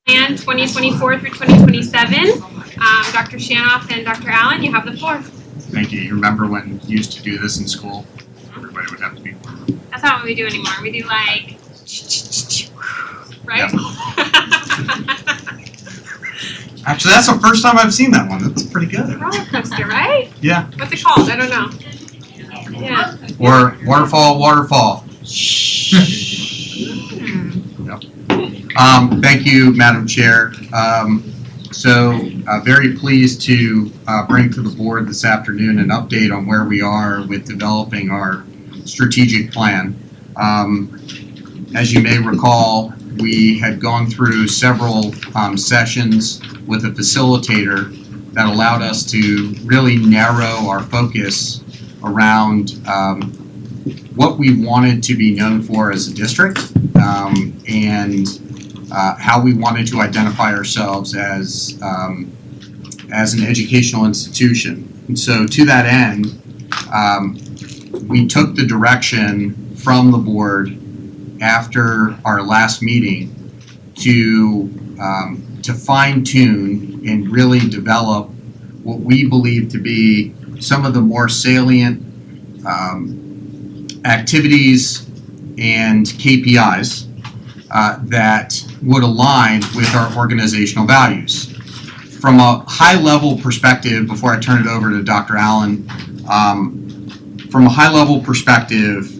And 2024 through 2027. Dr. Shanoff and Dr. Allen, you have the floor. Thank you. You remember when you used to do this in school? Everybody would have to be. That's not what we do anymore. We do like, right? Actually, that's the first time I've seen that one. That's pretty good. Roller coaster, right? Yeah. What's it called? I don't know. Yeah. Or waterfall. Yep. Thank you, Madam Chair. Very pleased to bring to the board this afternoon an update on where we are with developing our strategic plan. As you may recall, we had gone through several sessions with a facilitator that allowed us to really narrow our focus around what we wanted to be known for as a district and how we wanted to identify ourselves as an educational institution. And so to that end, we took the direction from the board after our last meeting to fine-tune and really develop what we believe to be some of the more salient activities and KPIs that would align with our organizational values. From a high-level perspective, before I turn it over to Dr. Allen, from a high-level perspective,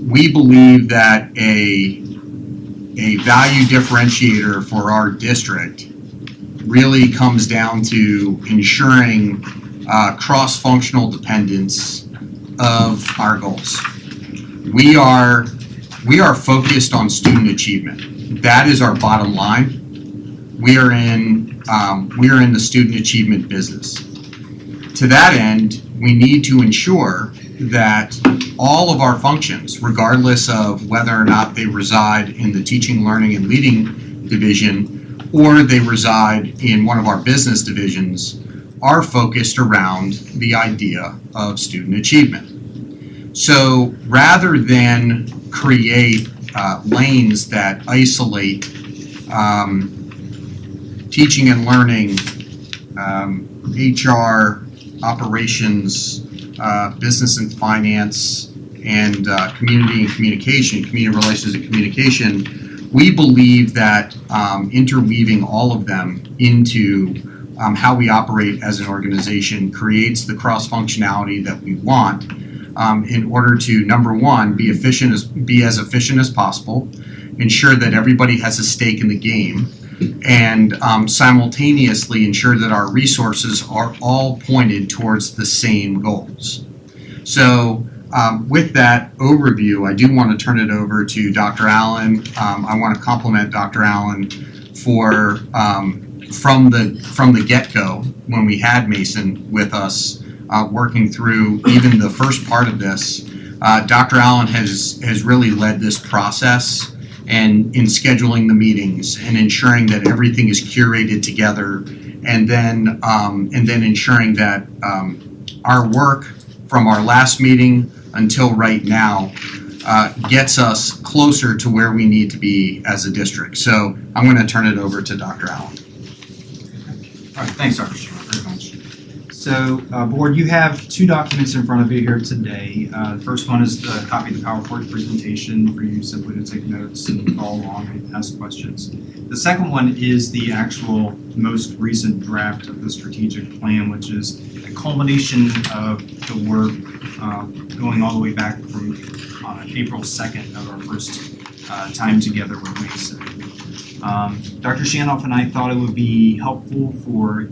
we believe that a value differentiator for our district really comes down to ensuring cross-functional dependence of our goals. We are focused on student achievement. That is our bottom line. We are in the student achievement business. To that end, we need to ensure that all of our functions, regardless of whether or not they reside in the teaching, learning, and leading division, or they reside in one of our business divisions, are focused around the idea of student achievement. So rather than create lanes that isolate teaching and learning, HR, operations, business and finance, and community and communication, community relations and communication, we believe that interweaving all of them into how we operate as an organization creates the cross-functionality that we want in order to, number one, be as efficient as possible, ensure that everybody has a stake in the game, and simultaneously ensure that our resources are all pointed towards the same goals. So with that overview, I do want to turn it over to Dr. Allen. I want to compliment Dr. Allen for from the get-go, when we had Mason with us working through even the first part of this, Dr. Allen has really led this process and in scheduling the meetings and ensuring that everything is curated together, and then ensuring that our work from our last meeting until right now gets us closer to where we need to be as a district. So I'm going to turn it over to Dr. Allen. All right, thanks, Dr. Shaw, very much. So, board, you have two documents in front of you here today. The first one is the copy of the PowerPoint presentation for you simply to take notes and follow along and ask questions. The second one is the actual most recent draft of the strategic plan, which is a culmination of the work going all the way back from April 2nd of our first time together with Mason. Dr. Shanoff and I thought it would be helpful for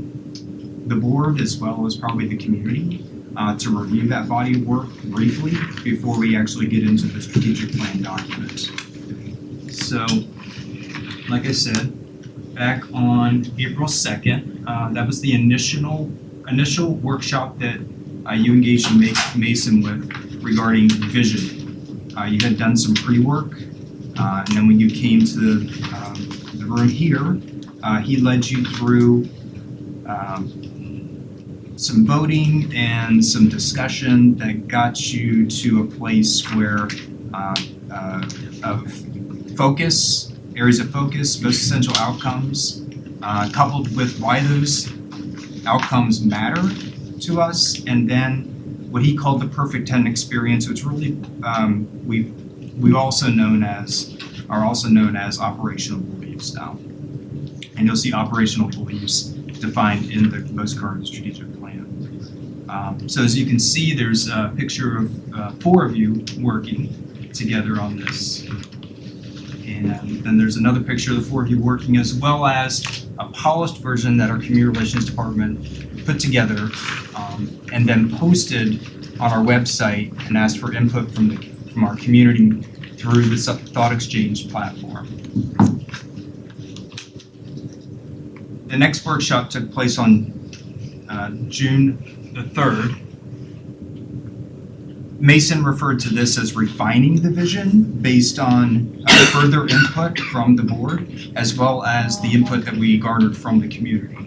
the board, as well as probably the community, to review that body of work briefly before we actually get into the strategic plan document. So, like I said, back on April 2nd, that was the initial workshop that you engaged Mason with regarding vision. You had done some pre-work, and then when you came to the room here, he led you through some voting and some discussion that got you to a place where of focus areas of focus, most essential outcomes, coupled with why those outcomes matter to us, and then what he called the perfect 10 experience, which really are also known as operational beliefs now. And you'll see operational beliefs defined in the most current strategic plan. So as you can see, there's a picture of 4 of you working together on this. And then there's another picture of the 4 of you working, as well as a polished version that our Community Relations Department put together and then posted on our website and asked for input from our community through the Thought Exchange platform. The next workshop took place on June the 3rd. Mason referred to this as refining the vision based on further input from the board, as well as the input that we garnered from the community.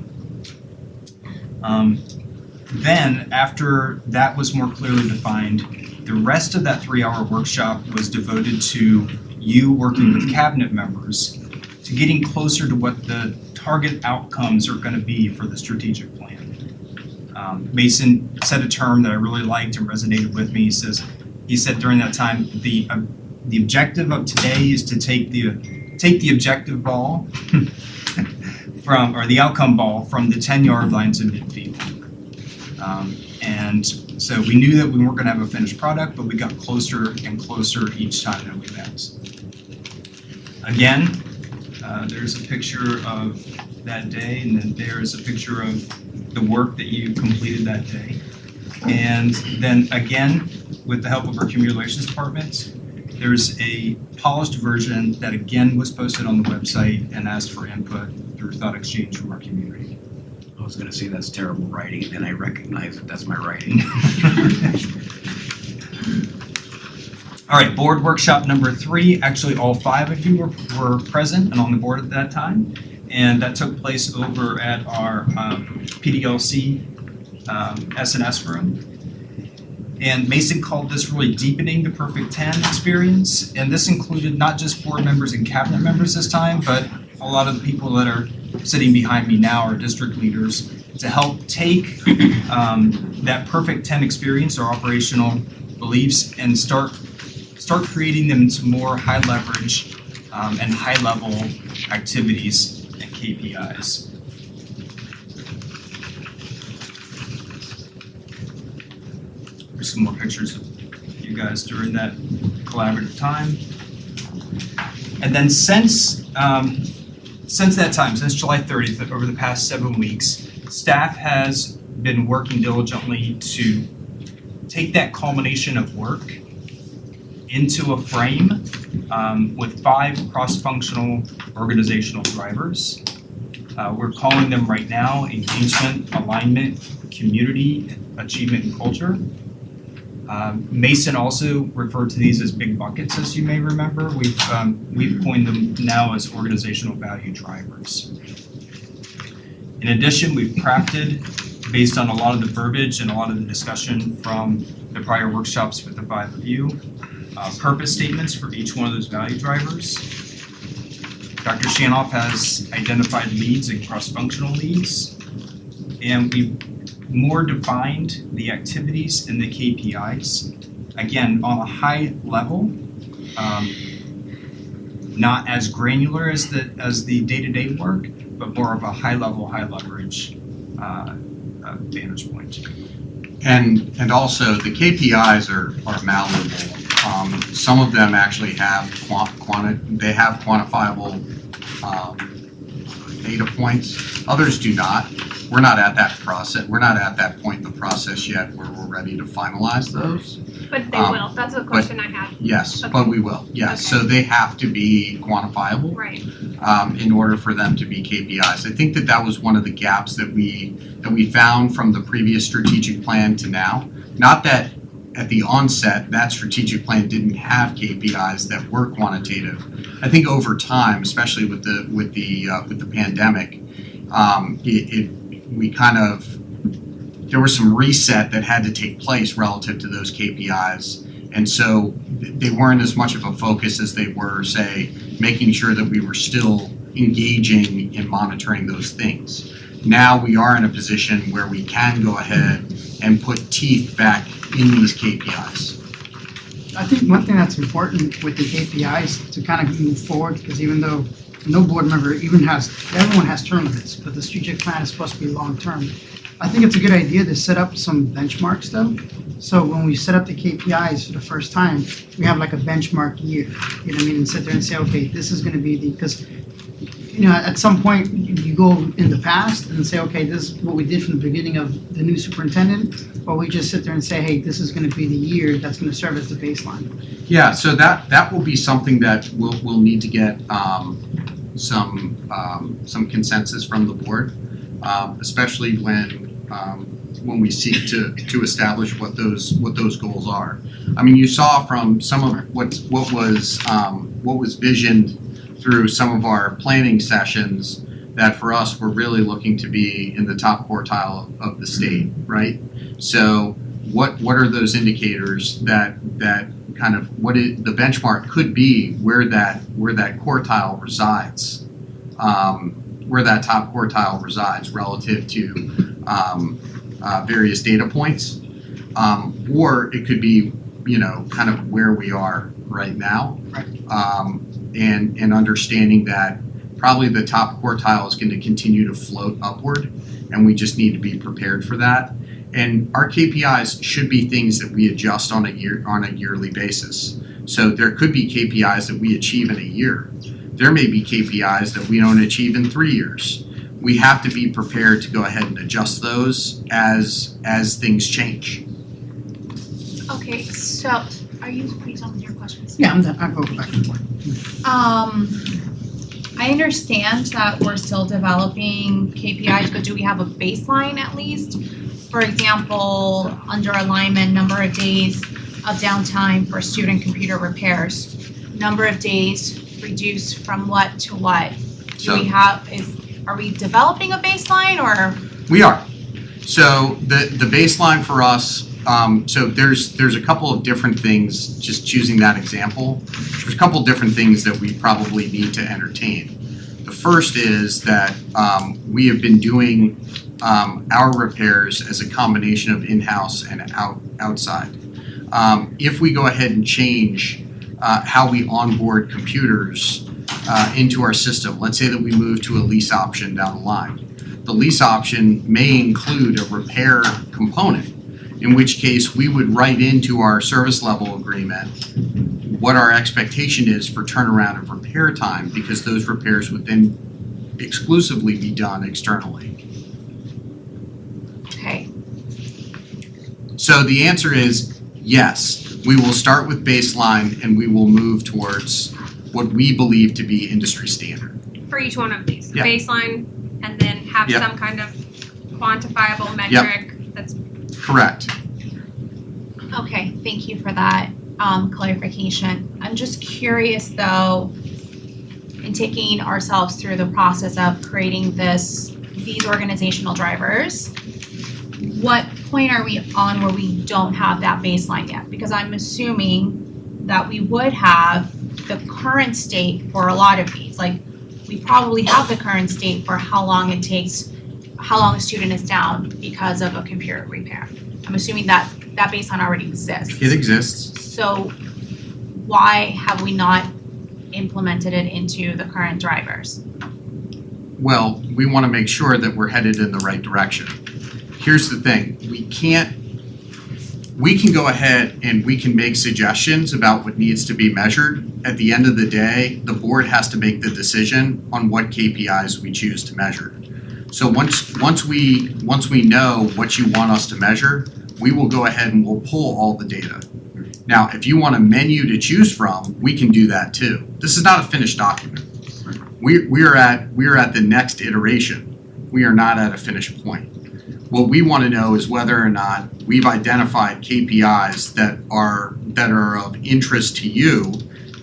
Then, after that was more clearly defined, the rest of that 3-hour workshop was devoted to you working with cabinet members to getting closer to what the target outcomes are going to be for the strategic plan. Mason said a term that I really liked and resonated with me. He said during that time, the objective of today is to take the objective ball or the outcome ball from the 10-yard line to midfield. And so we knew that we weren't going to have a finished product, but we got closer and closer each time that we met. Again, there's a picture of that day, and then there's a picture of the work that you completed that day. And then again, with the help of our Community Relations Department, there's a polished version that again was posted on the website and asked for input through Thought Exchange from our community. I was going to say that's terrible writing, and then I recognize that that's my writing. All right, board workshop number 3. Actually, all 5 of you were present and on the board at that time. And that took place over at our PDLC S&S room. And Mason called this really deepening the perfect 10 experience. And this included not just board members and cabinet members this time, but a lot of the people that are sitting behind me now are district leaders to help take that perfect 10 experience or operational beliefs and start creating them into more high leverage and high level activities and KPIs. Here's some more pictures of you guys during that collaborative time. And then since that time, since July 30th, over the past 7 weeks, staff has been working diligently to take that culmination of work into a frame with 5 cross-functional organizational drivers. We're calling them right now engagement, alignment, community, achievement, and culture. Mason also referred to these as big buckets, as you may remember. We've coined them now as organizational value drivers. In addition, we've crafted, based on a lot of the verbiage and a lot of the discussion from the prior workshops with the 5 of you, purpose statements for each one of those value drivers. Dr. Shanoff has identified leads and cross-functional leads, and we've more defined the activities and the KPIs, again, on a high level, not as granular as the day-to-day work, but more of a high level, high leverage vantage point. And also the KPIs are malleable. Some of them actually have quantifiable data points. Others do not. We're not at that process. We're not at that point in the process yet where we're ready to finalize those. But they will. That's a question I had. Yes, Okay. but we will. Yes, Okay. so they have to be quantifiable. Right. In order for them to be KPIs. I think that was one of the gaps that we found from the previous strategic plan to now. Not that at the onset that strategic plan didn't have KPIs that were quantitative. I think over time, especially with the pandemic, there was some reset that had to take place relative to those KPIs, And so they weren't as much of a focus as they were, say, making sure that we were still engaging in monitoring those things. Now we are in a position where we can go ahead and put teeth back in these KPIs. I think one thing that's important with the KPIs to kind of move forward, because even though no board member everyone has term limits, but the strategic plan is supposed to be long-term. I think it's a good idea to set up some benchmarks though. So when we set up the KPIs for the first time, we have like a benchmark year, you know what I mean? And sit there and say, okay, this is gonna be because, you know, at some point you go in the past and say, okay, this is what we did from the beginning of the new superintendent, or we just sit there and say, hey, this is gonna be the year that's gonna serve as the baseline. Yeah, so that will be something that we'll need to get some consensus from the board, especially when we seek to establish what those goals are. I mean, you saw from some of what was visioned through some of our planning sessions that for us we're really looking to be in the top quartile of the state, right? So what are those indicators that kind of the benchmark could be where that quartile resides, where that top quartile resides relative to various data points, or it could be, you know, kind of where we are right now, Right. And understanding that probably the top quartile is going to continue to float upward, and we just need to be prepared for that. And our KPIs should be things that we adjust on a yearly basis. So there could be KPIs that we achieve in a year. There may be KPIs that we don't achieve in 3 years. We have to be prepared to go ahead and adjust those as things change. Okay, so are you done with your questions? Yeah, I'm done. I'll go back and forth. I understand that we're still developing KPIs, but do we have a baseline at least? For example, under alignment, number of days of downtime for student computer repairs, number of days reduced from what to what? Are we developing a baseline or? We are. So the baseline for us, so there's a couple of different things, just choosing that example. There's a couple of different things that we probably need to entertain. The first is that we have been doing our repairs as a combination of in-house and outside. If we go ahead and change how we onboard computers into our system, let's say that we move to a lease option down the line. The lease option may include a repair component, in which case we would write into our service level agreement what our expectation is for turnaround of repair time, because those repairs would then exclusively be done externally. Okay, So the answer is yes, we will start with baseline and we will move towards what we believe to be industry standard. For each one of these, Yeah. baseline, and then have Yep. some kind of quantifiable metric that's Correct. okay, thank you for that clarification. I'm just curious though, in taking ourselves through the process of creating these organizational drivers, what point are we on where we don't have that baseline yet? Because I'm assuming that we would have the current state for a lot of these. Like, we probably have the current state for how long it takes, how long a student is down because of a computer repair. I'm assuming that baseline already exists. It exists. So why have we not implemented it into the current drivers? Well, we want to make sure that we're headed in the right direction. Here's the thing, we can go ahead and we can make suggestions about what needs to be measured. At the end of the day, the board has to make the decision on what KPIs we choose to measure. So once we know what you want us to measure, we will go ahead and we'll pull all the data. Now, if you want a menu to choose from, we can do that too. This is not a finished document. We are at the next iteration. We are not at a finished point. What we want to know is whether or not we've identified KPIs that are of interest to you.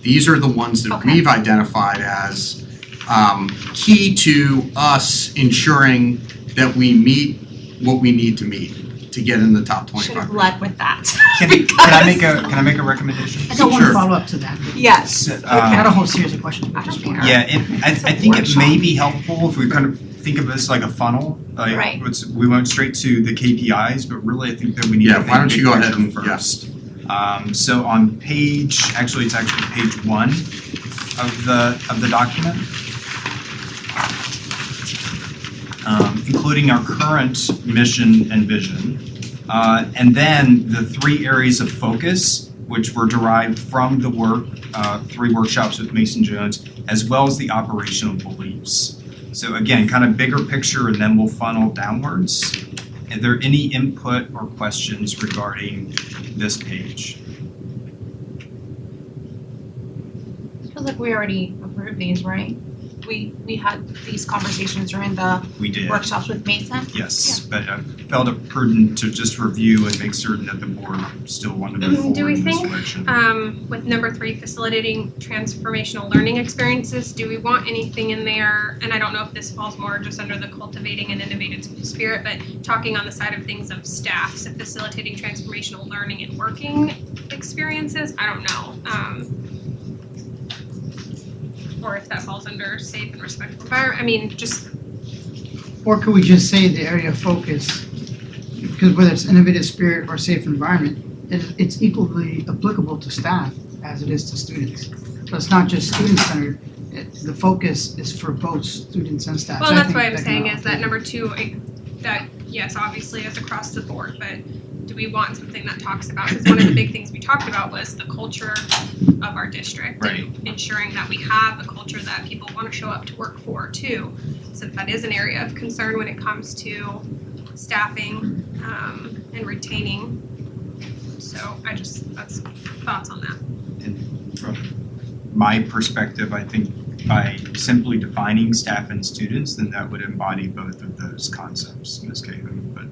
These are the ones that Okay. we've identified as key to us ensuring that we meet what we need to meet. to get in the top Should have 25%. led with that. Can I make a recommendation? I got one Sure. follow-up to that. Yes. Not a whole series of questions, but I just don't one. care. Yeah, I think it may be helpful if we kind of think of this like a funnel. Like Right. we went straight to the KPIs, but really I think that we need Yeah, to why think don't you big go ahead picture and- yeah. first. So on page, actually it's actually page 1 of the document. Including our current mission and vision. And then the 3 areas of focus, which were derived from the work, 3 workshops with Mason Jones, as well as the operational beliefs. So again, kind of bigger picture, and then we'll funnel downwards. Are there any input or questions regarding this page? Feels like we already approved these, right? We had these conversations during the We did. workshops with Mason. Yes, but I felt it prudent to just review and make certain that the board still wanted to move Do forward we in this think, direction. with number 3, facilitating transformational learning experiences, do we want anything in there? And I don't know if this falls more just under the cultivating an innovative spirit, but talking on the side of things of staff, so facilitating transformational learning and working experiences, I don't know. Or if that falls under safe and respectful environment, I mean, just, Or could we just say the area of focus? Because whether it's innovative spirit or safe environment, it's equally applicable to staff as it is to students. So it's not just student-centered, the focus is for both students and staff. well, So I that's think what I'm that saying can is that number 2, that, yes, obviously is across the board, but do we want something that talks about, because one of the big things we talked about was the culture of our district. Right. And ensuring that we have a culture that people want to show up to work for too. So that is an area of concern when it comes to staffing, and retaining. So that's thoughts on that. And from my perspective, I think by simply defining staff and students, then that would embody both of those concepts, Ms. Cahill, but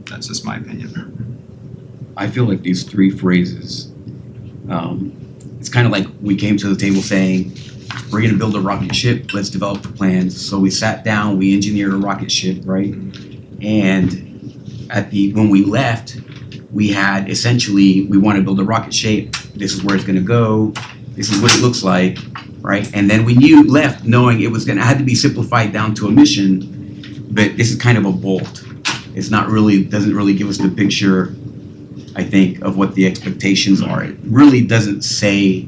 that's just my opinion. I feel like these 3 phrases, it's kind of like we came to the table saying, we're gonna build a rocket ship, let's develop the plans. So we sat down, we engineered a rocket ship, right? And when we left, we had essentially, we want to build a rocket ship, this is where it's gonna go, this is what it looks like, right? And then we left knowing it had to be simplified down to a mission, but this is kind of a bolt. It's not really, doesn't really give us the picture, I think, of what the expectations are. It really doesn't say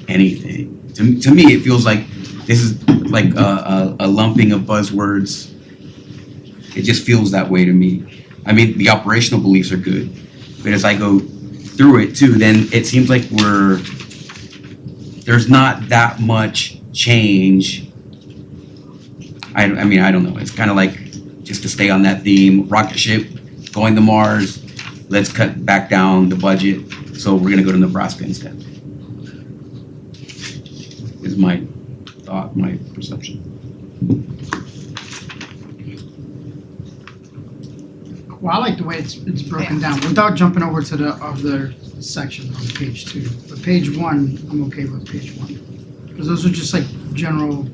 anything. To me, it feels like this is like a lumping of buzzwords. It just feels that way to me. I mean, the operational beliefs are good, but as I go through it too, then it seems like there's not that much change. I mean, I don't know. It's kind of like, just to stay on that theme, rocket ship, going to Mars, let's cut back down the budget, so we're gonna go to Nebraska instead. Is my thought, my perception. Well, I like the way it's broken down, without jumping over to the other section on page 2. But page 1, I'm okay with page 1. Because those are just like general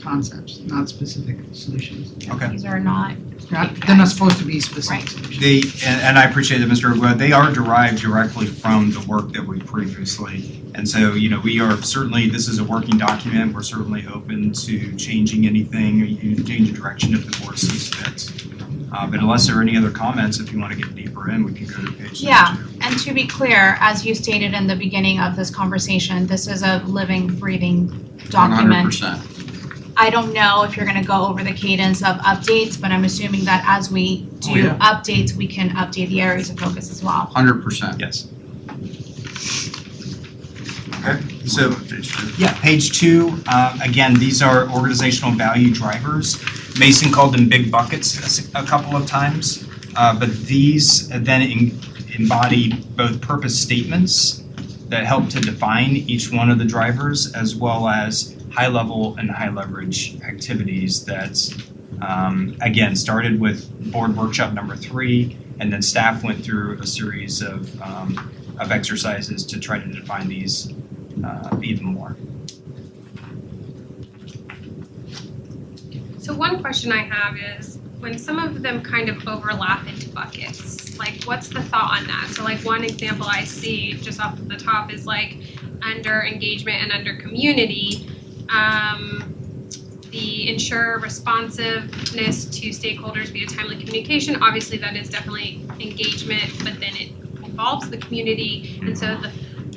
concepts, not specific solutions. Okay. These are not. They're not supposed to be specific Right. solutions. And I appreciate that, Mr. Wood, they are derived directly from the work that we previously. And so, we are certainly, this is a working document, we're certainly open to changing anything, change the direction if the board sees fit. But unless there are any other comments, if you want to get deeper in, we can go to page 2. Yeah. And to be clear, as you stated in the beginning of this conversation, this is a living, breathing document. 100%. I don't know if you're gonna go over the cadence of updates, but I'm assuming that as we do Oh, yeah. updates, we can update the areas of focus as well. 100%. Yes. Okay, so, yeah, page 2, again, these are organizational value drivers. Mason called them big buckets a couple of times, but these then embody both purpose statements that help to define each one of the drivers, as well as high level and high leverage activities that, again, started with board workshop number 3, and then staff went through a series of exercises to try to define these even more. So one question I have is, when some of them kind of overlap into buckets? Like, what's the thought on that? So like one example I see just off the top is like under engagement and under community, the ensure responsiveness to stakeholders via timely communication. Obviously that is definitely engagement, but then it involves the community. And so the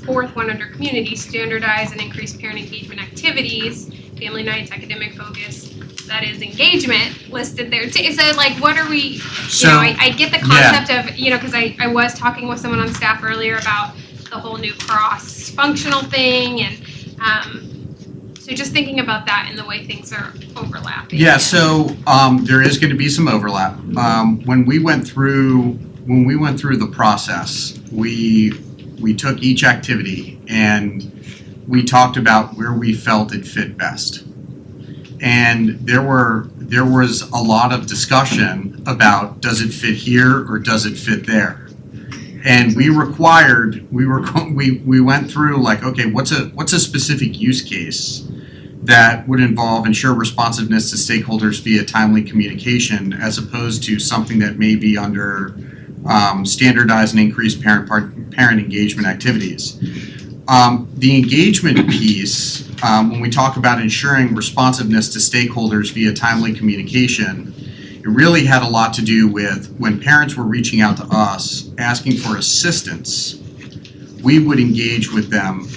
fourth one under community, standardize and increase parent engagement activities, family nights, academic focus. That is engagement listed there too. So like, what are we, I get the concept of, because I was talking with someone on staff earlier about the whole new cross-functional thing, and so just thinking about that and the way things are overlapping. Yeah, so there is going to be some overlap. When we went through the process, we took each activity and we talked about where we felt it fit best. And there was a lot of discussion about, does it fit here or does it fit there? And we went through like, okay, what's a specific use case that would involve ensure responsiveness to stakeholders via timely communication, as opposed to something that may be under standardize and increase parent engagement activities. The engagement piece, when we talk about ensuring responsiveness to stakeholders via timely communication, it really had a lot to do with when parents were reaching out to us asking for assistance, we would engage with them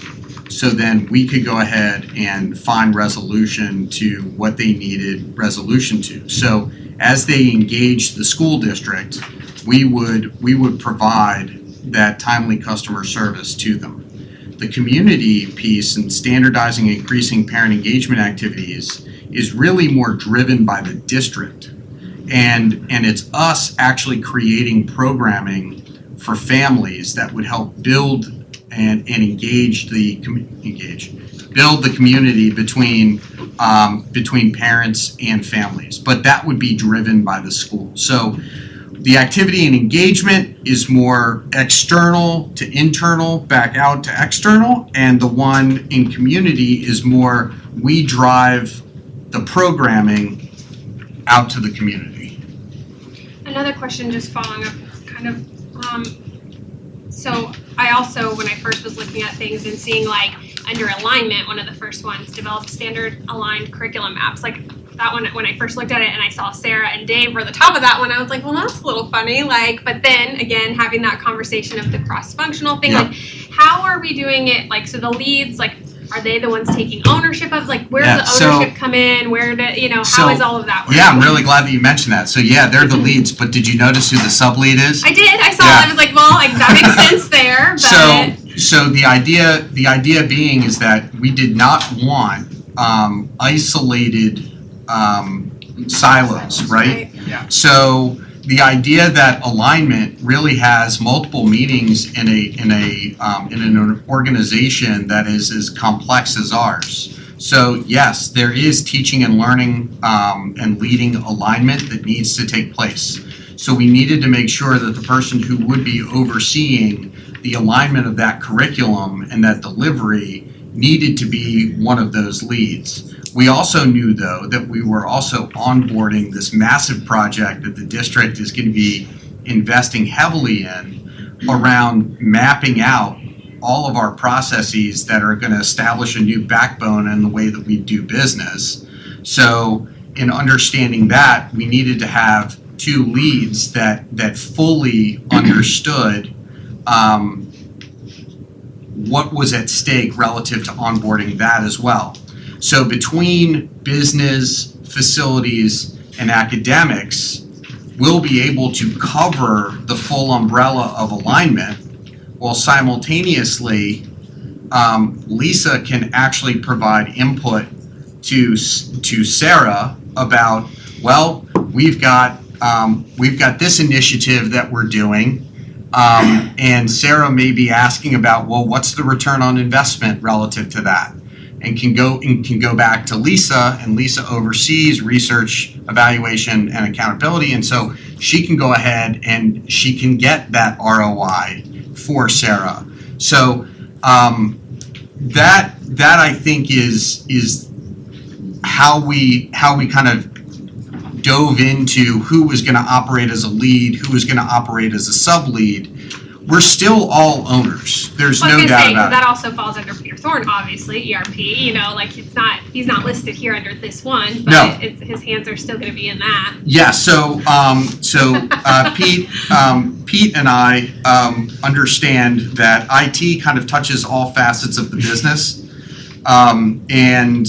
so then we could go ahead and find resolution to what they needed resolution to. So as they engaged the school district, we would provide that timely customer service to them. The community piece and standardizing and increasing parent engagement activities is really more driven by the district. And it's us actually creating programming for families that would help build and engage build the community between parents and families. But that would be driven by the school. So the activity and engagement is more external to internal, back out to external, and the one in community is more we drive the programming out to the community. Another question, just following up, kind of, so I also, when I first was looking at things and seeing like under alignment, one of the first ones, develop standard aligned curriculum apps. Like that one, when I first looked at it and I saw Sarah and Dave were the top of that one, I was like, well, that's a little funny. Like, but then again, having that conversation of the cross-functional thing, Yep. like how are we doing it? Like, so the leads, like, are they the ones taking ownership of, like, where does the ownership come in? Where do, how is all of that working? Yeah, I'm really glad that you mentioned that. So yeah, they're the leads, but did you notice who the sub-lead is? I did, I saw Yeah. it, I was like, well, like, that makes sense there, but. So the idea being is that we did not want isolated silos, right? Yeah. So the idea that alignment really has multiple meanings in an organization that is as complex as ours. So yes, there is teaching and learning and leading alignment that needs to take place. So we needed to make sure that the person who would be overseeing the alignment of that curriculum and that delivery needed to be one of those leads. We also knew, though, that we were also onboarding this massive project that the district is going to be investing heavily in around mapping out all of our processes that are going to establish a new backbone in the way that we do business. So in understanding that, we needed to have two leads that fully understood what was at stake relative to onboarding that as well. So between business, facilities, and academics, we'll be able to cover the full umbrella of alignment, while simultaneously, Lisa can actually provide input to Sarah about, well, we've got this initiative that we're doing, and Sarah may be asking about, well, what's the return on investment relative to that? And can go back to Lisa, and Lisa oversees research, evaluation, and accountability, and so she can go ahead and she can get that ROI for Sarah. So that I think is how we kind of dove into who was going to operate as a lead, who was going to operate as a sub-lead, we're still all owners. There's no doubt about it. That also falls under Peter Thorne, obviously, ERP, like he's not listed here under this one, but No. his hands are still gonna be in that. Yeah, so Pete and I understand that IT kind of touches all facets of the business. And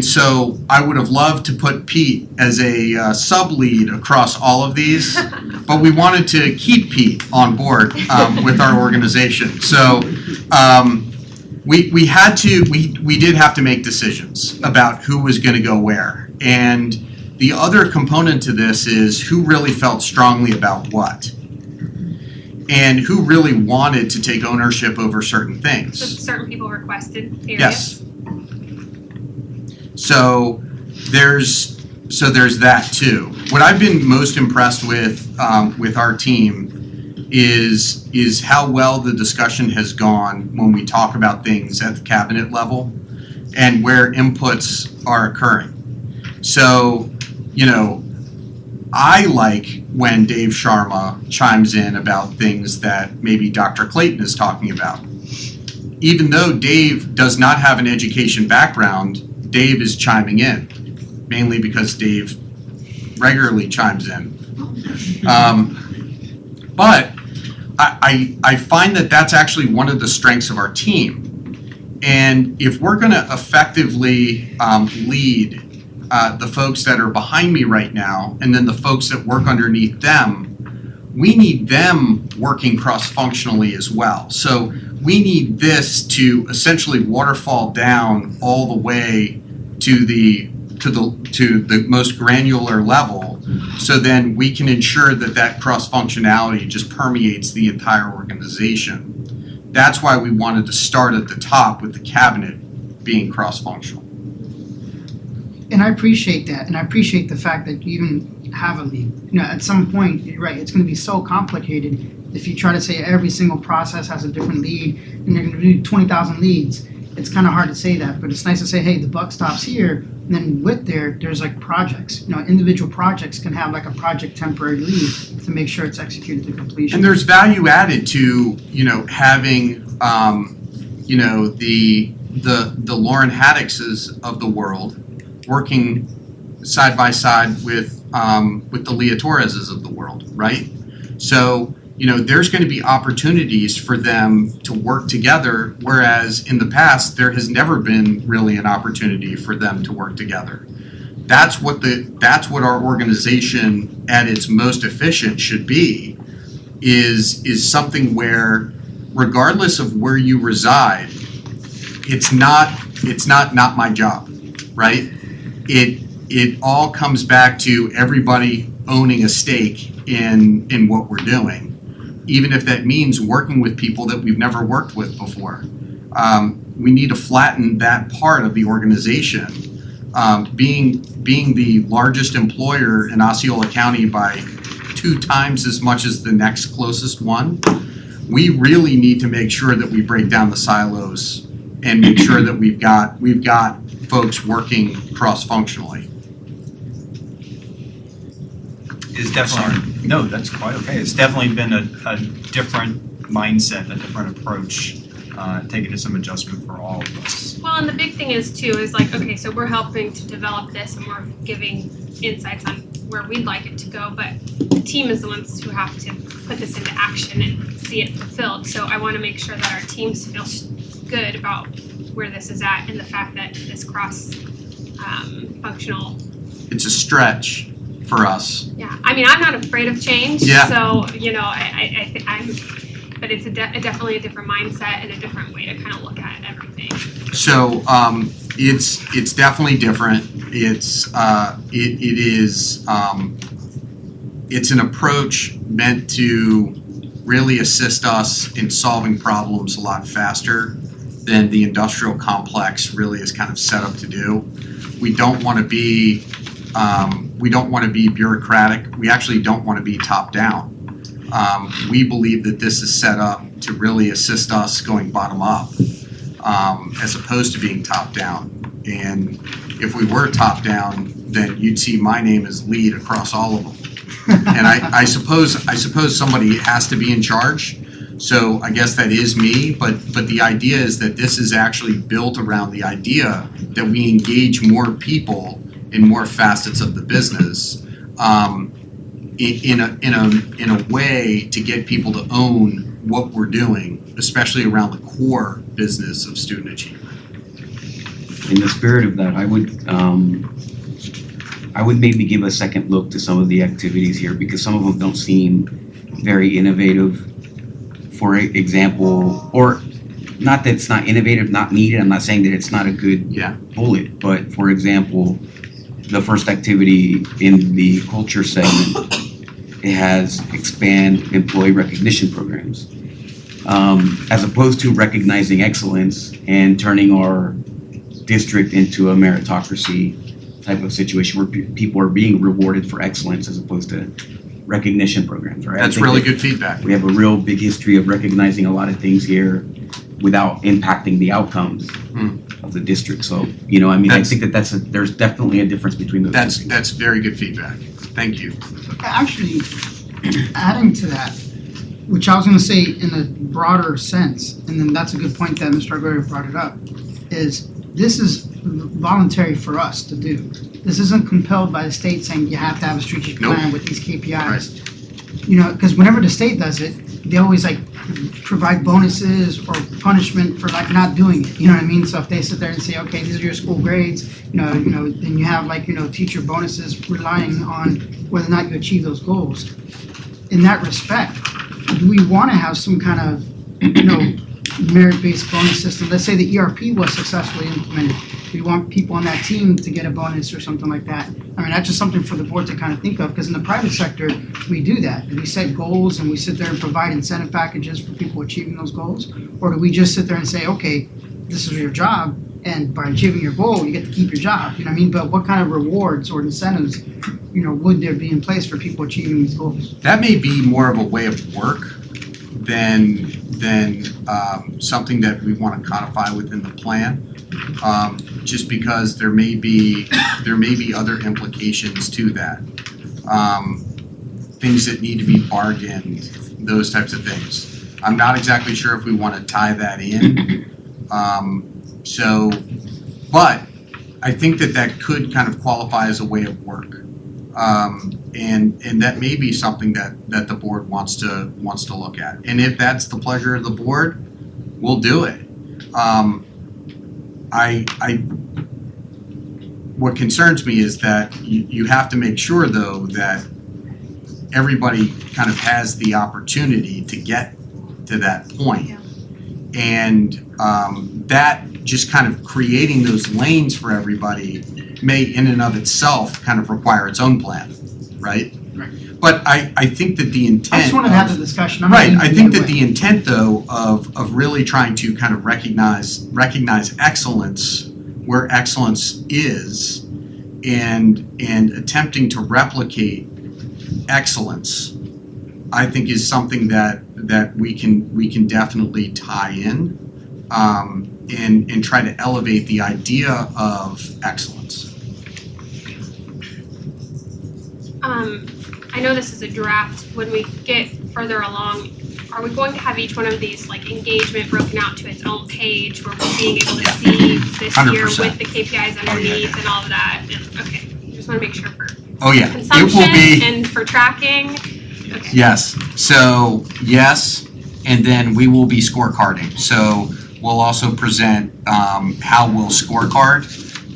so I would have loved to put Pete as a sub-lead across all of these, but we wanted to keep Pete on board with our organization. So we did have to make decisions about who was going to go where. And the other component to this is who really felt strongly about what, and who really wanted to take ownership over certain So things. certain people requested areas. Yes. So there's that too. What I've been most impressed with our team is how well the discussion has gone when we talk about things at the cabinet level and where inputs are occurring. So, I like when Dave Sharma chimes in about things that maybe Dr. Clayton is talking about. Even though Dave does not have an education background, Dave is chiming in, mainly because Dave regularly chimes in. But I find that that's actually one of the strengths of our team. And if we're going to effectively lead the folks that are behind me right now, and then the folks that work underneath them, we need them working cross-functionally as well. So we need this to essentially waterfall down all the way to the most granular level, so then we can ensure that cross-functionality just permeates the entire organization. That's why we wanted to start at the top with the cabinet being cross-functional. And I appreciate that, and I appreciate the fact that you even have a lead. At some point, you're right, it's going to be so complicated if you try to say every single process has a different lead, and they're going to do 20,000 leads. It's kind of hard to say that, but it's nice to say, hey, the buck stops here, and then with there's like projects. Individual projects can have like a project temporary lead to make sure it's executed to completion. And there's value added to, having, the Lauren Haddixes of the world working side by side with the Leah Torreses of the world, right? So, there's going to be opportunities for them to work together, whereas in the past there has never been really an opportunity for them to work together. That's what our organization at its most efficient should be, is something where, regardless of where you reside, it's not my job, right? It all comes back to everybody owning a stake in what we're doing, even if that means working with people that we've never worked with before. We need to flatten that part of the organization. Being the largest employer in Osceola County by 2 times as much as the next closest one, we really need to make sure that we break down the silos and make sure that we've got folks working cross-functionally. It's definitely, no, that's quite okay. It's definitely been a different mindset, a different approach, taking some adjustment for all of us. Well, and the big thing is like, okay, so we're helping to develop this and we're giving insights on where we'd like it to go, but the team is the ones who have to put this into action and see it fulfilled. So I want to make sure that our teams feel good about where this is at and the fact that this cross-functional. It's a stretch for us. Yeah, I mean, I'm not afraid of change. Yeah. So I think but it's definitely a different mindset and a different way to kind of look at everything. So it's definitely different. It's an approach meant to really assist us in solving problems a lot faster than the industrial complex really is kind of set up to do. We don't want to be bureaucratic. We actually don't want to be top down. We believe that this is set up to really assist us going bottom up, as opposed to being top down. And if we were top-down, then you'd see my name as lead across all of them. And I suppose somebody has to be in charge, so I guess that is me, but the idea is that this is actually built around the idea that we engage more people in more facets of the business, in a way to get people to own what we're doing, especially around the core business of student achievement. In the spirit of that, I would maybe give a second look to some of the activities here because some of them don't seem very innovative. For example, or not that it's not innovative, not needed. I'm not saying that it's not a good bullet, but for example, the first activity in the culture segment, it has expand employee recognition programs. As opposed to recognizing excellence and turning our district into a meritocracy type of situation where people are being rewarded for excellence as opposed to recognition programs, right? That's really good feedback. We have a real big history of recognizing a lot of things here without impacting the outcomes of the district. So, I think that there's definitely a difference between those. That's very good feedback. Thank you. Actually, adding to that, which I was going to say in a broader sense, and then that's a good point that Mr. Aguirre brought it up, is this is voluntary for us to do. This isn't compelled by the state saying you have to have a strategic plan with these KPIs. Because whenever the state does it, they always provide bonuses or punishment for not doing it. You know what I mean? So if they sit there and say, okay, these are your school grades, then you have teacher bonuses relying on whether or not you achieve those goals. In that respect, do we want to have some kind of merit-based bonus system? Let's say the ERP was successfully implemented. We want people on that team to get a bonus or something like that. That's just something for the board to kind of think of, because in the private sector, we do that. We set goals and we sit there and provide incentive packages for people achieving those goals. Or do we just sit there and say, okay, this is your job, and by achieving your goal, you get to keep your job. But what kind of rewards or incentives, would there be in place for people achieving these goals? That may be more of a way of work than something that we want to codify within the plan. Just because there may be other implications to that. Things that need to be bargained, those types of things. I'm not exactly sure if we want to tie that in. But I think that could kind of qualify as a way of work. And that may be something that the board wants to look at. And if that's the pleasure of the board, we'll do it. What concerns me is that you have to make sure, though, that everybody kind of has the opportunity to get to that point. Yeah. And that just kind of creating those lanes for everybody may in and of itself kind of require its own plan, right? Right. But I think that the intent. I just wanted to have the discussion. I think that the intent, though, of really trying to kind of recognize excellence where excellence is, and attempting to replicate excellence, I think is something that we can definitely tie in, and try to elevate the idea of excellence. I know this is a draft. When we get further along, are we going to have each one of these engagement broken out to its own page where we're being able to see this year 100%. with the KPIs underneath and all of that? And, okay, just want to make sure for consumption It will be. and for tracking. Okay. Yes. So yes, and then we will be scorecarding. So we'll also present how we'll scorecard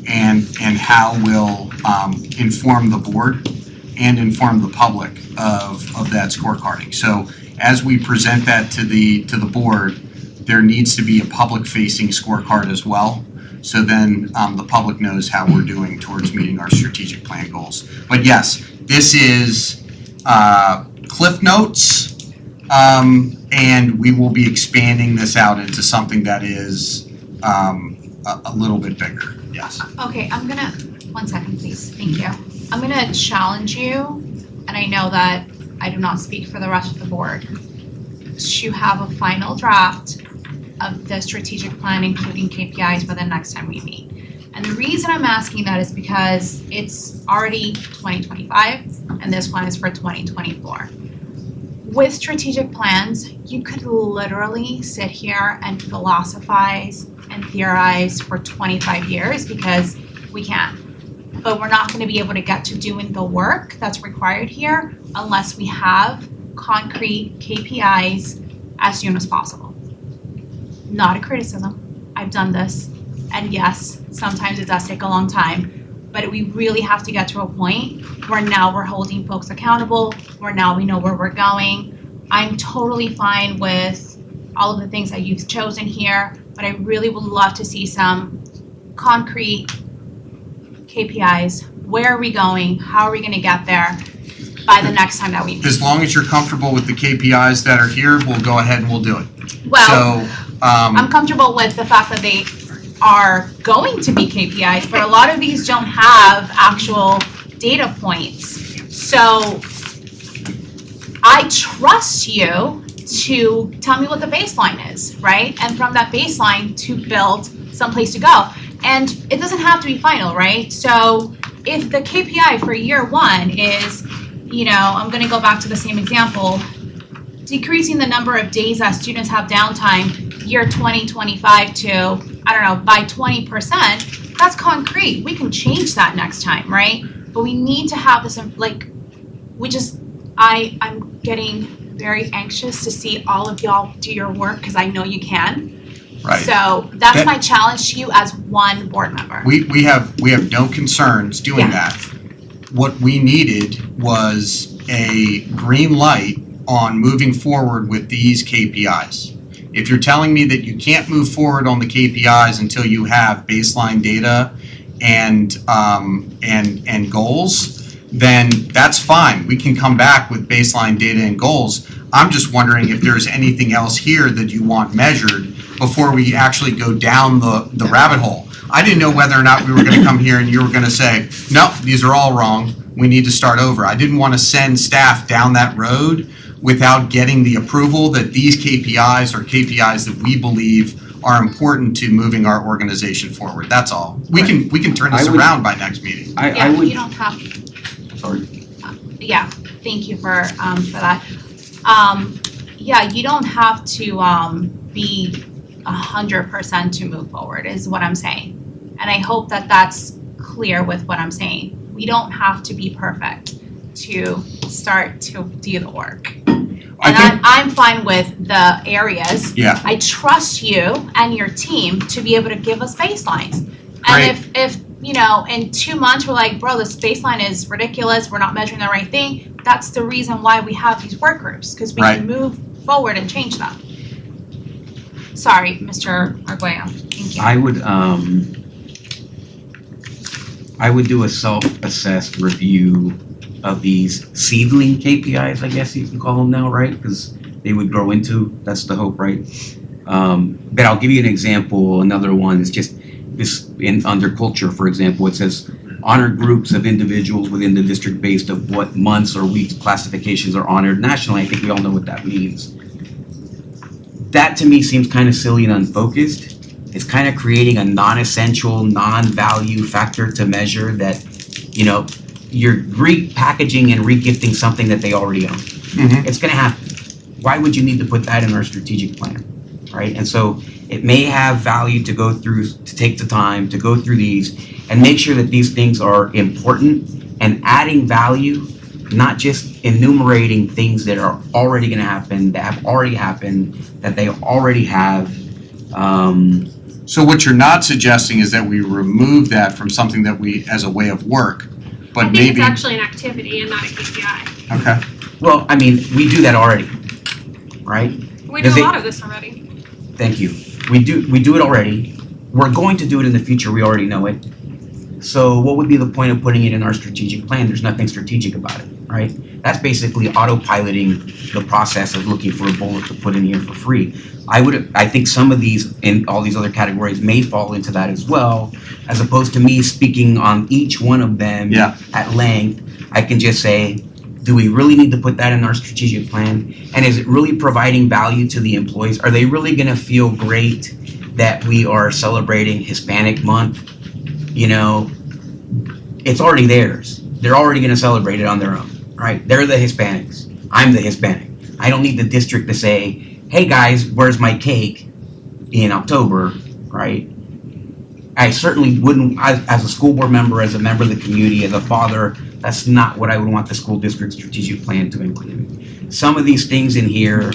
and how we'll inform the board and inform the public of that scorecarding. So as we present that to the board, there needs to be a public-facing scorecard as well. So then the public knows how we're doing towards meeting our strategic plan goals. But yes, this is Cliff Notes, and we will be expanding this out into something that is a little bit bigger. Yes. Okay, one second, please. Thank you. I'm gonna challenge you, and I know that I do not speak for the rest of the board, to have a final draft of the strategic plan, including KPIs, by the next time we meet. And the reason I'm asking that is because it's already 2025 and this plan is for 2024. With strategic plans, you could literally sit here and philosophize and theorize for 25 years because we can. But we're not going to be able to get to doing the work that's required here unless we have concrete KPIs as soon as possible. Not a criticism. I've done this. And yes, sometimes it does take a long time, but we really have to get to a point where now we're holding folks accountable, where now we know where we're going. I'm totally fine with all of the things that you've chosen here, but I really would love to see some concrete KPIs. Where are we going? How are we going to get there by the next time that we meet? As long as you're comfortable with the KPIs that are here, we'll go ahead and we'll do it. Well, So, I'm comfortable with the fact that they are going to be KPIs, but a lot of these don't have actual data points. So I trust you to tell me what the baseline is, right? And from that baseline to build some place to go. And it doesn't have to be final, right? So if the KPI for year one is, I'm gonna go back to the same example, decreasing the number of days that students have downtime year 2025 to, by 20%, that's concrete. We can change that next time, right? But we need to have this, I'm getting very anxious to see all of y'all do your work because I know you can. right. So that's my challenge to you as one board member. We have no concerns doing that. What we needed was a green light on moving forward with these KPIs. If you're telling me that you can't move forward on the KPIs until you have baseline data and goals, then that's fine. We can come back with baseline data and goals. I'm just wondering if there's anything else here that you want measured before we actually go down the rabbit hole. I didn't know whether or not we were going to come here and you were going to say, nope, these are all wrong. We need to start over. I didn't want to send staff down that road without getting the approval that these KPIs are KPIs that we believe are important to moving our organization forward. That's all. We can turn this around by next meeting. You don't have. Sorry. Thank you for that. You don't have to be 100% to move forward is what I'm saying. And I hope that that's clear with what I'm saying. We don't have to be perfect to start to do the work. I'm fine with the areas. Yeah. I trust you and your team to be able to give us baselines. Great. And if in 2 months we're like, bro, this baseline is ridiculous, we're not measuring the right thing, that's the reason why we have these work groups, because we can move forward and change them. Sorry, Mr. Arguello. Thank you. I would do a self-assessed review of these seedling KPIs, I guess you can call them now, right? Because they would grow into, that's the hope, right? But I'll give you an example. Another one is just this under culture, for example, it says honored groups of individuals within the district based of what months or weeks classifications are honored nationally. I think we all know what that means. That to me seems kind of silly and unfocused. It's kind of creating a non-essential, non-value factor to measure that, you're repackaging and regifting something that they already own. Mm-hmm. It's going to happen. Why would you need to put that in our strategic plan, right? And so it may have value to go through, to take the time to go through these and make sure that these things are important and adding value, not just enumerating things that are already going to happen, that have already happened, that they already have. So what you're not suggesting is that we remove that from something that we, as a way of work, but I think maybe. it's actually an activity and not a KPI. Okay. Well, I mean, we do that already, right? We do a lot of this already. Thank you. We do it already. We're going to do it in the future. We already know it. So what would be the point of putting it in our strategic plan? There's nothing strategic about it, right? That's basically autopiloting the process of looking for a bullet to put in here for free. I think some of these in all these other categories may fall into that as well, as opposed to me speaking on each one of them at length. I can just say, do we really need to put that in our strategic plan? And is it really providing value to the employees? Are they really going to feel great that we are celebrating Hispanic Month you know, it's already theirs. They're already gonna celebrate it on their own, right? They're the Hispanics. I'm the Hispanic. I don't need the district to say, hey guys, where's my cake in October, right? I certainly wouldn't, as a school board member, as a member of the community, as a father, that's not what I would want the school district strategic plan to include. Some of these things in here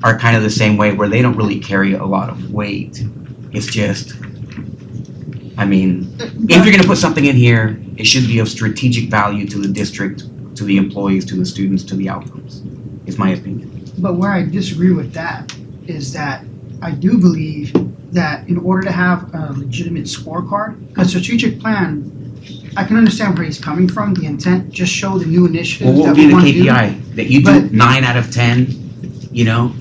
are kind of the same way, where they don't really carry a lot of weight. It's just, I mean, if you're gonna put something in here, it should be of strategic value to the district, to the employees, to the students, to the outcomes, is my opinion. But where I disagree with that is that I do believe that in order to have a legitimate scorecard, a strategic plan, I can understand where he's coming from, the intent, just show the new initiatives Well, what that would be we the want to do. KPI? That you do But- 9 out of 10, you know?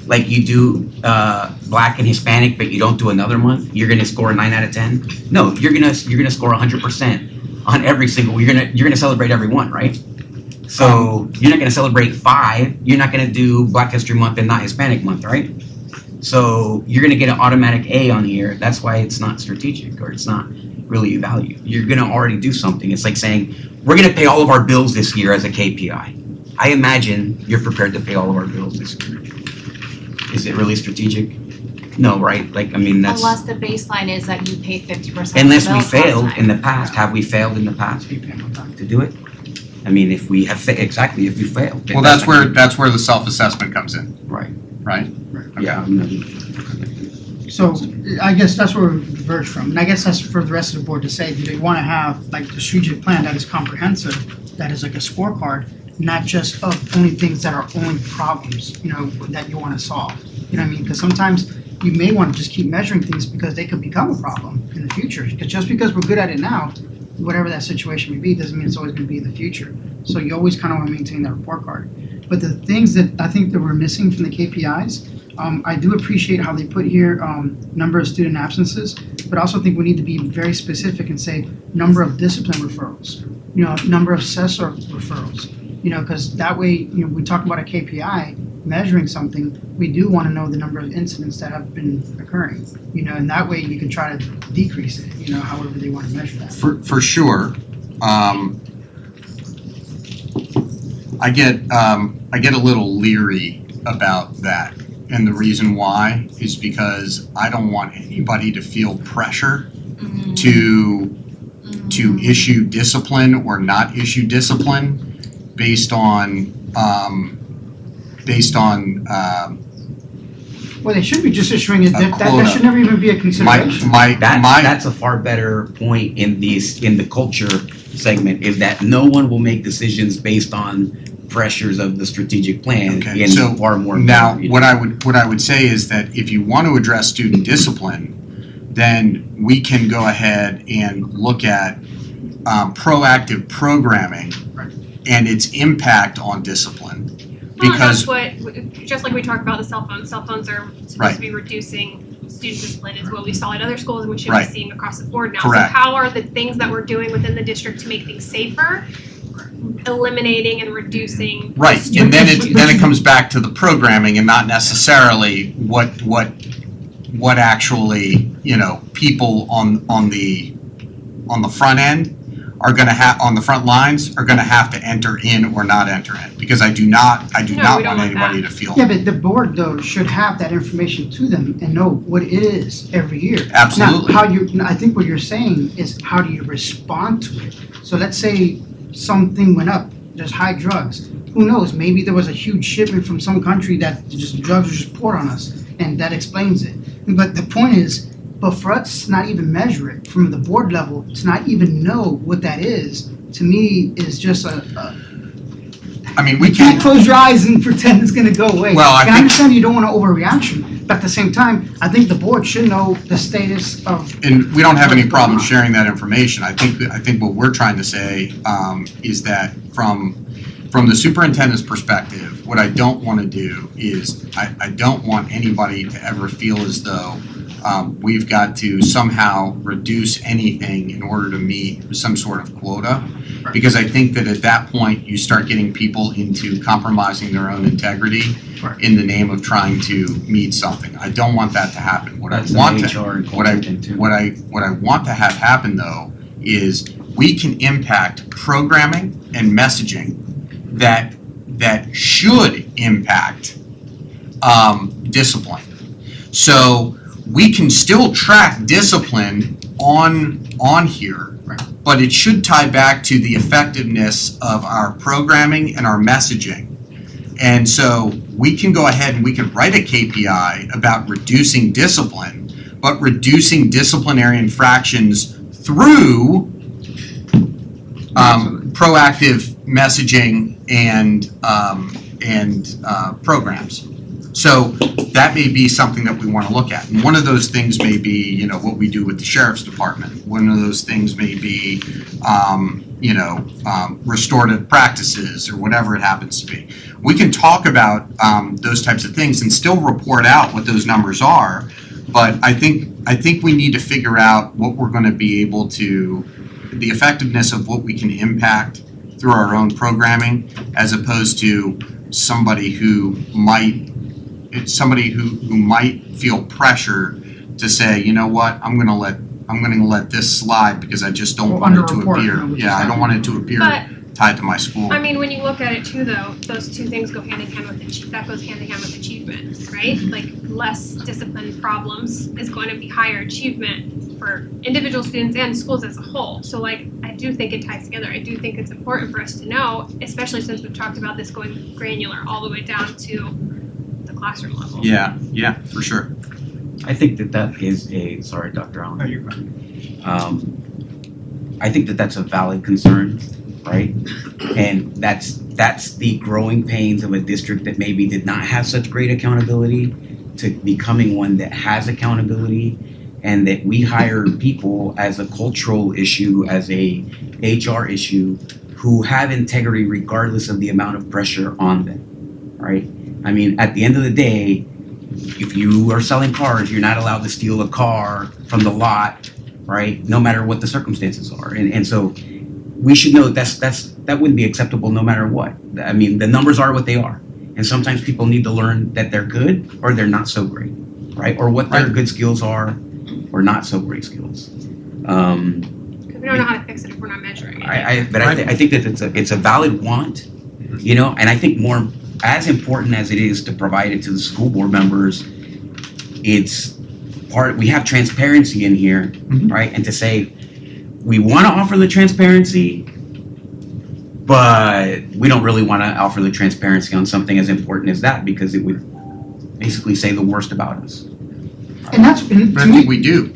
Like you do Black and Hispanic, but you don't do another month, you're gonna score a 9 out of 10? No, you're gonna score 100% on every single, you're gonna celebrate every one, right? So you're not gonna celebrate 5, you're not gonna do Black History Month and not Hispanic Month, right? So you're gonna get an automatic A on here. That's why it's not strategic, or it's not really a value. You're gonna already do something. It's like saying, we're gonna pay all of our bills this year as a KPI. I imagine you're prepared to pay all of our bills this year. Is it really strategic? No, right? Like, I mean, that's, Unless the baseline is that you pay 50% of the unless we bills last failed time. in the past. Have we failed in the past to do it? I mean, if we have, exactly, if we failed. then Well, that's where the self-assessment comes in, Right, right? yeah. So I guess that's where we diverge from, and I guess that's for the rest of the board to say, do they wanna have like the strategic plan that is comprehensive, that is like a scorecard, not just of only things that are only problems, you know, that you wanna solve, you know what I mean? Because sometimes you may wanna just keep measuring things because they could become a problem in the future, because just because we're good at it now, whatever that situation may be, doesn't mean it's always gonna be in the future. So you always kinda wanna maintain that report card. But the things that I think that we're missing from the KPIs, I do appreciate how they put here, number of student absences, but I also think we need to be very specific and say number of discipline referrals, you know, number of assessor referrals, you know, because that way, you know, we talk about a KPI, measuring something, we do want to know the number of incidents that have been occurring, you know, and that way you can try to decrease it, you know, however they want to measure that. For sure. I get a little leery about that. And the reason why is because I don't want anybody to feel pressure to issue discipline or not issue discipline based on Well, they should be just issuing it, that quota. should never even be a consideration. That's a far better point in the culture segment, is that no one will make decisions based on pressures of the strategic plan. Okay, in so far more. Now, what I would say is that if you want to address student discipline, then we can go ahead and look at proactive programming Right. and its impact on discipline. Well, and Because that's what, just like we talked about the cell phones are supposed Right. to be reducing student discipline is what we saw at other schools and we should Right. be seeing across the board now. Correct. So how are the things that we're doing within the district to make things safer, eliminating and reducing right, student and issues? then it comes back to the programming and not necessarily what actually, you know, people on the front end are gonna have, on the front lines, are gonna have to enter in or not enter in, because I do not No, we want don't want anybody that. to feel. Yeah, but the board though should have that information to them and know what it is every year. Absolutely. Now, I think what you're saying is how do you respond to it? So let's say something went up, there's high drugs. Who knows, maybe there was a huge shipment from some country that just drugs were just poured on us and that explains it. But the point is, but for us to not even measure it from the board level, to not even know what that is, to me is just I mean, we you can't can, close your eyes and pretend it's gonna go away. Well, I And I think- understand you don't want an overreaction, but at the same time, I think the board should know the status of. and we don't have any problem sharing that information. I think what we're trying to say is that from the superintendent's perspective, what I don't want to do is I don't want anybody to ever feel as though we've got to somehow reduce anything in order to meet some sort of quota. Right. Because I think that at that point, you start getting people into compromising their own integrity Right. in the name of trying to meet something. I don't want that to happen. What That's I want an to HR and what I culture thing too. what I want to have happen though is we can impact programming and messaging that should impact discipline. So we can still track discipline on here, Right. but it should tie back to the effectiveness of our programming and our messaging. And so we can go ahead and we can write a KPI about reducing discipline, but reducing disciplinary infractions through proactive messaging and programs. So that may be something that we want to look at. And one of those things may be, what we do with the sheriff's department. One of those things may be, restorative practices or whatever it happens to be. We can talk about those types of things and still report out what those numbers are. But I think we need to figure out what we're going to be able to, the effectiveness of what we can impact through our own programming, as opposed to somebody who might feel pressure to say, you know what, I'm gonna let this slide because I just don't Or want it to underreport, appear. which is Yeah, I don't want it to appear But tied to my school. I mean, when you look at it too, though, those two things go hand in hand with that goes hand in hand with achievement, right? Like less discipline problems is going to be higher achievement for individual students and schools as a whole. So like, I do think it ties together. I do think it's important for us to know, especially since we've talked about this going granular all the way down to the classroom level. Yeah, for sure. I think that is sorry, Dr. Allen. No, you're fine. I think that's a valid concern, right? And that's the growing pains of a district that maybe did not have such great accountability to becoming one that has accountability, and that we hire people as a cultural issue, as a HR issue, who have integrity regardless of the amount of pressure on them, right? I mean, at the end of the day, if you are selling cars, you're not allowed to steal a car from the lot, right? No matter what the circumstances are. And so we should know that wouldn't be acceptable no matter what. I mean, the numbers are what they are. And sometimes people need to learn that they're good or they're not so great, right? Or what their good skills are or not so great skills. Because we don't know how to fix it if we're not measuring it. I think that it's a valid want, and I think more as important as it is to provide it to the school board members, we have transparency in here, right? And to say, we want to offer the transparency, but we don't really want to offer the transparency on something as important as that, because it would basically say the worst about us. And that's, and But to I think me, we do.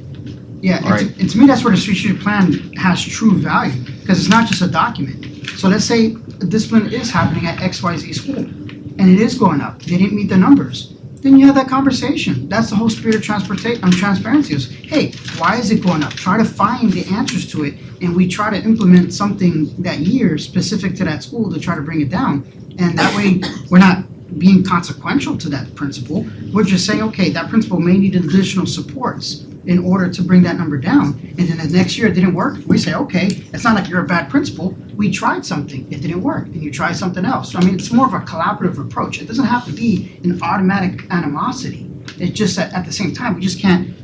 yeah, All right. and to me, that's where the strategic plan has true value, because it's not just a document. So let's say discipline is happening at XYZ school, and it is going up, they didn't meet the numbers. Then you have that conversation. That's the whole spirit of transparency is, hey, why is it going up? Try to find the answers to it, and we try to implement something that year specific to that school to try to bring it down. And that way, we're not being consequential to that principal. We're just saying, okay, that principal may need additional supports in order to bring that number down. And then the next year it didn't work, we say, okay, it's not like you're a bad principal. We tried something, it didn't work, and you try something else. So I mean, it's more of a collaborative approach. It doesn't have to be an automatic animosity. It's just that at the same time, we just can't,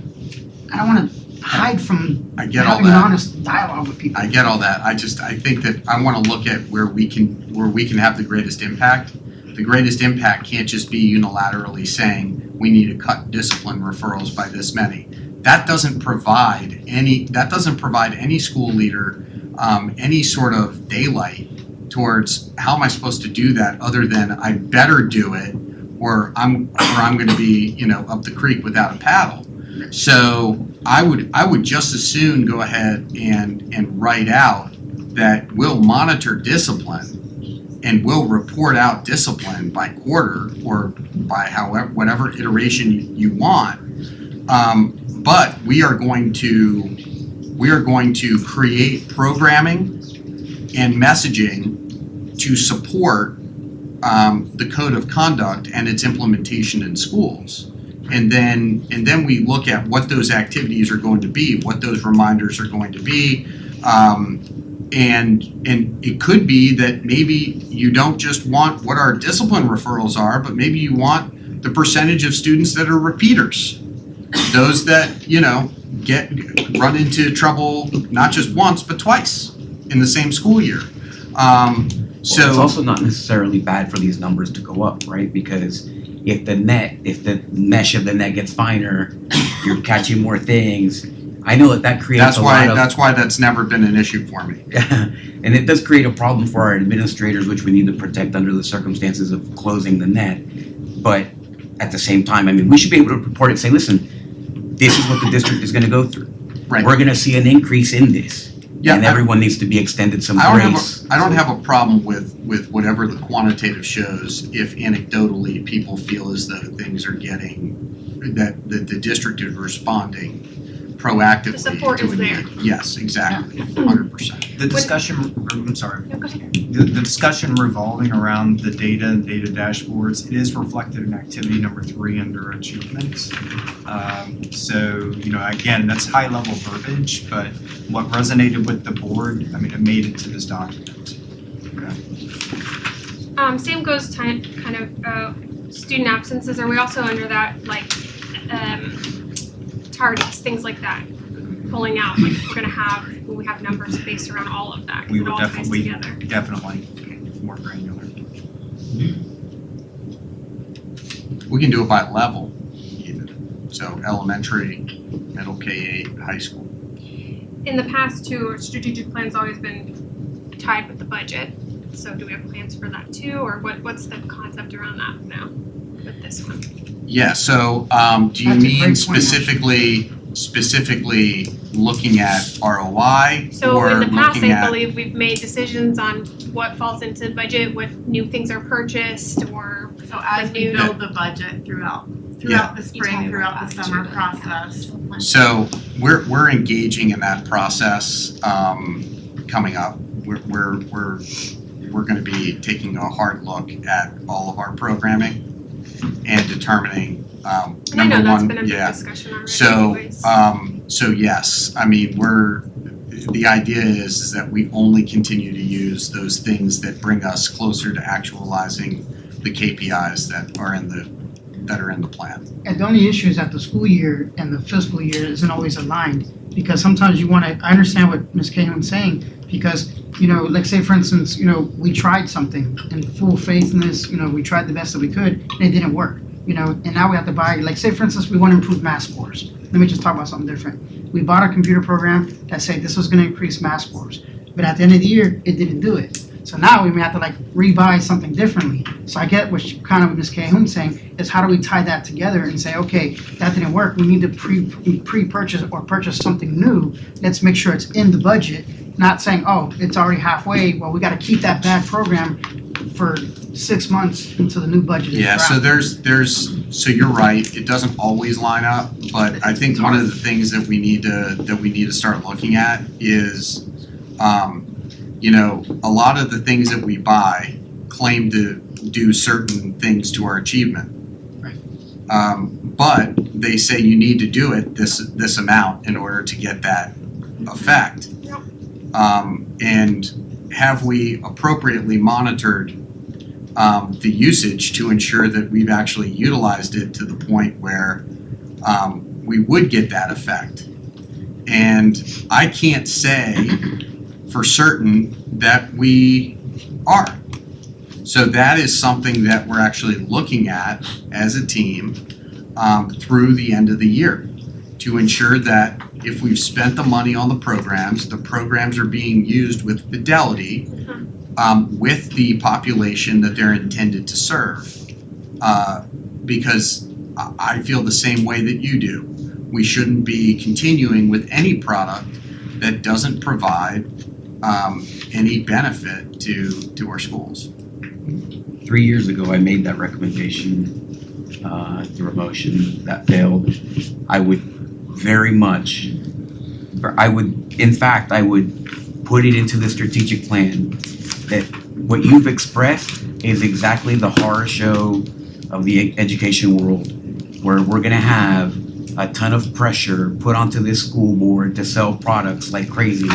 I don't want to hide from I get all having an that. honest dialogue with people. I get all that. I think that I want to look at where we can have the greatest impact. The greatest impact can't just be unilaterally saying we need to cut discipline referrals by this many. That doesn't provide any school leader any sort of daylight towards how am I supposed to do that, other than I better do it or I'm going to be, up the creek without a paddle. So I would just as soon go ahead and write out that we'll monitor discipline and we'll report out discipline by quarter or by whatever iteration you want. But we are going to create programming and messaging to support the code of conduct and its implementation in schools. And then we look at what those activities are going to be, what those reminders are going to be. And it could be that maybe you don't just want what our discipline referrals are, but maybe you want the percentage of students that are repeaters. Those that, run into trouble not just once, but twice in the same school year. It's also not necessarily bad for these numbers to go up, right? Because if the mesh of the net gets finer, you're catching more things. I know that creates that's why that's never been an issue for me. And it does create a problem for our administrators, which we need to protect under the circumstances of closing the net. But at the same time, I mean, we should be able to report it and say, listen, this is what the district is going to go through. Right. We're going to see an increase in this. Yeah, and everyone needs to be extended some I grace. don't have a problem with whatever the quantitative shows if anecdotally people feel as though things are getting that the district is responding proactively. The support to is a there. need. Yes, exactly, 100%. The discussion, I'm sorry. No, go ahead. The discussion revolving around the data and data dashboards, it is reflected in activity number 3 under achievements. So, again, that's high level verbiage, but what resonated with the board, it made it to this document. Same goes to kind of student absences. Are we also under that, like, tardies, things like that? Pulling out, like we have numbers based around all of that. We It will all ties together. definitely more granular. We can do it by level even. So elementary, middle K-8, high school. In the past too, our strategic plan's always been tied with the budget. So do we have plans for that too, or what's the concept around that now with this one? Yeah, so do you That's a mean great point, specifically looking at ROI So or in the past, looking I at believe we've made decisions on what falls into budget, what new things are purchased, or So as we build the budget throughout the spring, throughout the summer process. So we're engaging in that process coming up. We're going to be taking a hard look at all of our programming and determining and I know number that's one, been a big yeah. discussion already So anyways. so yes, the idea is that we only continue to use those things that bring us closer to actualizing the KPIs that are in the plan. And the only issue is that the school year and the fiscal year isn't always aligned, because sometimes I understand what Ms. Cahan's saying, because, like say for instance, we tried something in full faithfulness, we tried the best that we could, and it didn't work, and now we have to buy, like say for instance, we want to improve math scores. Let me just talk about something different. We bought a computer program that said this was going to increase math scores, but at the end of the year, it didn't do it. So now we may have to rebuy something differently. So I get what Ms. Cahan's saying is how do we tie that together and say, okay, that didn't work. We need to pre-purchase or purchase something new. Let's make sure it's in the budget, not saying, oh, it's already halfway. Well, we got to keep that bad program for 6 months until the new budget is Yeah, so drafted. so you're right, it doesn't always line up, but I think one of the things that we need to start looking at is a lot of the things that we buy claim to do certain things to our achievement. Right. But they say you need to do it this amount in order to get that effect. Yep. And have we appropriately monitored the usage to ensure that we've actually utilized it to the point where we would get that effect? And I can't say for certain that we are. So that is something that we're actually looking at as a team through the end of the year to ensure that if we've spent the money on the programs are being used with fidelity with the population that they're intended to serve. Because I feel the same way that you do. We shouldn't be continuing with any product that doesn't provide any benefit to our schools. 3 years ago, I made that recommendation through a motion that failed. I would I would put it into the strategic plan that what you've expressed is exactly the horror show of the education world where we're gonna have a ton of pressure put onto this school board to sell products like crazy.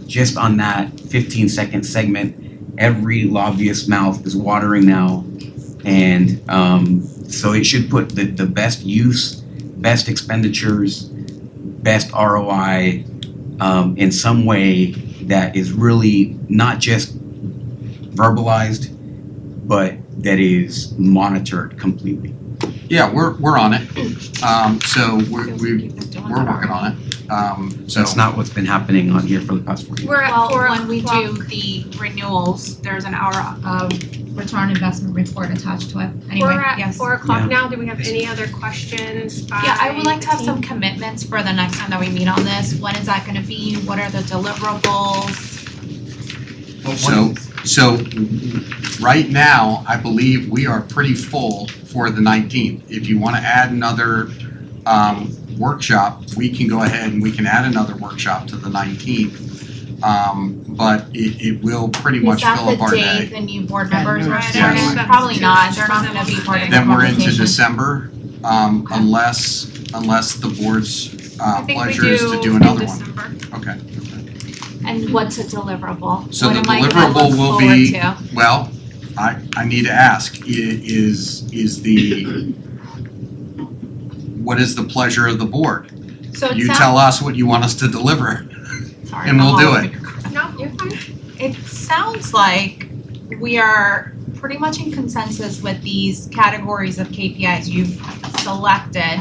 Just on that 15-second segment, every lobbyist mouth is watering now. And so it should put the best use, best expenditures, best ROI in some way that is really not just verbalized, but that is monitored completely. Yeah, we're on it. So we're working on it. So That's not what's been happening on here for the past 4 years. We're at Well, 4 when we o'clock. do the renewals, there's an hour return on investment report attached to it. Anyway, We're at yes. 4 o'clock Yeah. now. Do we have any other questions? Yeah, I would like to have some commitments for the next time that we meet on this. When is that gonna be? What are the deliverables? So right now, I believe we are pretty full for the 19th. If you want to add another workshop, we can go ahead and we can add another workshop to the 19th. But it will pretty much fill up our Is that the day. date the new board members are Yes. starting? Yes. Probably not. They're not gonna be part of the Then we're into conversation. December, unless the board's I think we pleasure is to do in another one. December. Okay. And what's a deliverable? So What the am I gonna deliverable look will forward be- to? Well, I need to ask, what is the pleasure of the board? So it You sounds, tell us what you want us to deliver, sorry, and we'll I'm do all it. over your- No, you're fine. It sounds like we are pretty much in consensus with these categories of KPIs you've selected.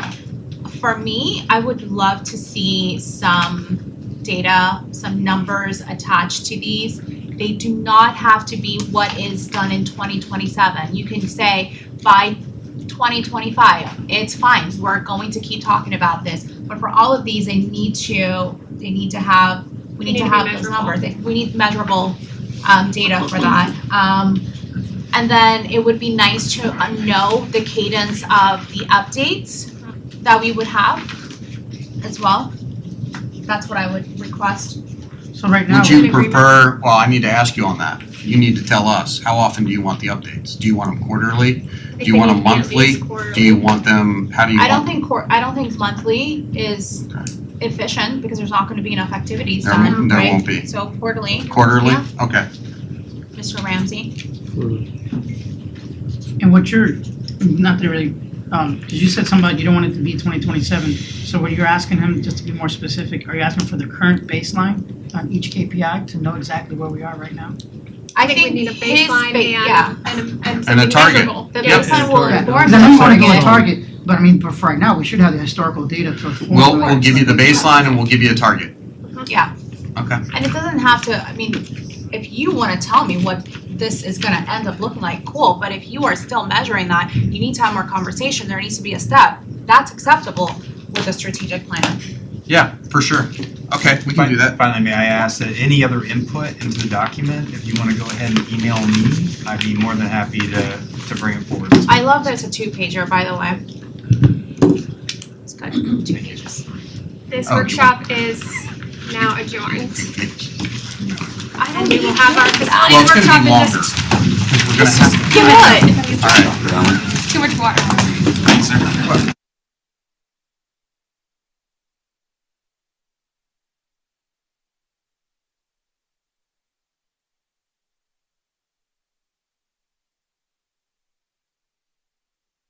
For me, I would love to see some data, some numbers attached to these. They do not have to be what is done in 2027. You can say by 2025, it's fine, we're going to keep talking about this. But for all of these, we need to have They need to be those measurable. numbers. We need measurable data for that. And then it would be nice to know the cadence of the updates that we would have as well. That's what I would request. So right now, Would in you agreement. prefer, well, I need to ask you on that. You need to tell us, how often do you want the updates? Do you want them quarterly? Do you want them monthly? Do you want them, how do you I don't want? think monthly is efficient because there's not gonna be enough activities There done, there right? won't be. So quarterly, Quarterly? Yeah. Okay. Mr. Ramsey. and what you're, not to really, because you said something about you don't want it to be 2027. So what you're asking him, just to be more specific, are you asking for the current baseline on each KPI to know exactly where we are right now? I think we need a his baseline yeah. and And a something target. measurable. The Yep. baseline will Yeah, inform because I know you want to go the with target, but I mean, but for right now, we should have the historical data to inform. We'll give you the baseline and we'll give you a target. Yeah. Okay. And it doesn't have to, I mean, if you wanna tell me what this is gonna end up looking like, cool, but if you are still measuring that, you need to have more conversation, there needs to be a step. That's acceptable with a strategic plan. Yeah, for sure. Okay, we can do that. Finally, may I ask that any other input into the document, if you wanna go ahead and email me, I'd be more than happy to bring it forward. I love that it's a 2-pager, by the way. It's good, 2 pages. This Oh, you workshop is now adjourned. I And we will have our Well, facility it's workshop gonna be in longer, just because we're gonna have, Good. all right. too much water. Thanks, everyone.